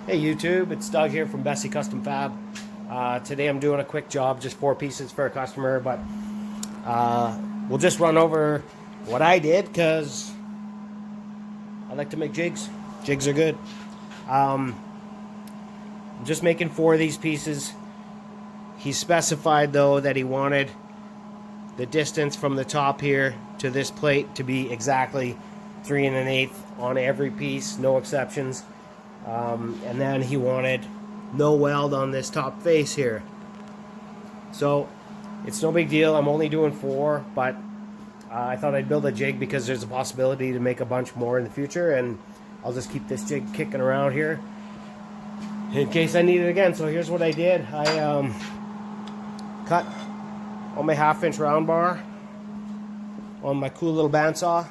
Hey YouTube, it's Doug here from Bessie Custom Fab. Today I'm doing a quick job, just 4 pieces for a customer, but we'll just run over what I did because I like to make jigs. Jigs are good. I'm just making 4 of these pieces. He specified though that he wanted the distance from the top here to this plate to be exactly 3 1/8 on every piece, no exceptions. And then he wanted no weld on this top face here. So it's no big deal. I'm only doing 4, but I thought I'd build a jig because there's a possibility to make a bunch more in the future, and I'll just keep this jig kicking around here in case I need it again. So here's what I did. I cut on my 1/2 inch round bar on my cool little bandsaw,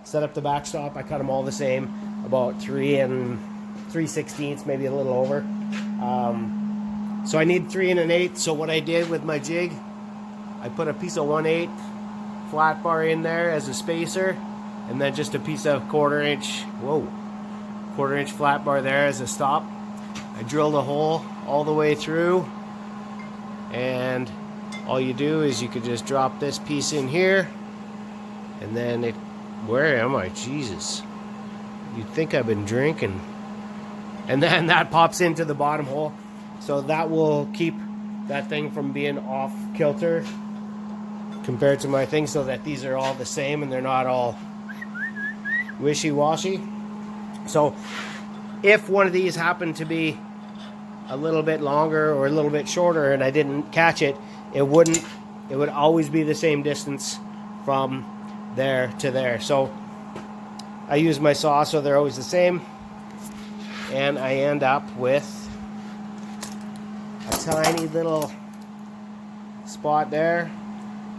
set up the backstop. I cut them all the same, about 3 3/16, maybe a little over. So I need 3 1/8. So what I did with my jig, I put a piece of 1/8 flat bar in there as a spacer, and then just a piece of 1/4 inch flat bar there as a stop. I drilled a hole all the way through, and all you do is you could just drop this piece in here, and then where am I? Jesus, you'd think I've been drinking. And then that pops into the bottom hole, so that will keep that thing from being off kilter compared to my thing, so that these are all the same and they're not all wishy-washy. So if one of these happened to be a little bit longer or a little bit shorter and I didn't catch it, it would always be the same distance from there to there. So I use my saw so they're always the same, and I end up with a tiny little spot there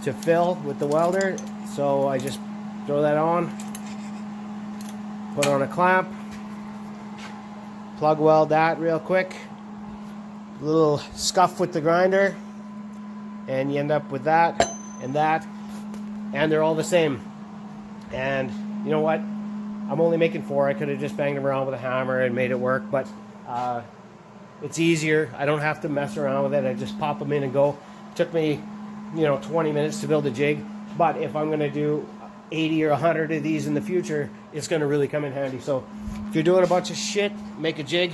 to fill with the welder. So I just throw that on, put on a clamp, plug weld that real quick, a little scuff with the grinder, and you end up with that, and they're all the same. And you know what? I'm only making 4. I could have just banged them around with a hammer and made it work, but it's easier. I don't have to mess around with it. I just pop them in and go. It took me, 20 minutes to build a jig, but if I'm going to do 80 or 100 of these in the future, it's going to really come in handy. So if you're doing a bunch of shit, make a jig.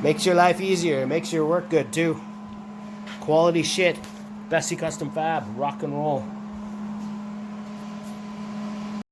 Makes your life easier. It makes your work good too. Quality shit. Bessie Custom Fab. Rock and roll.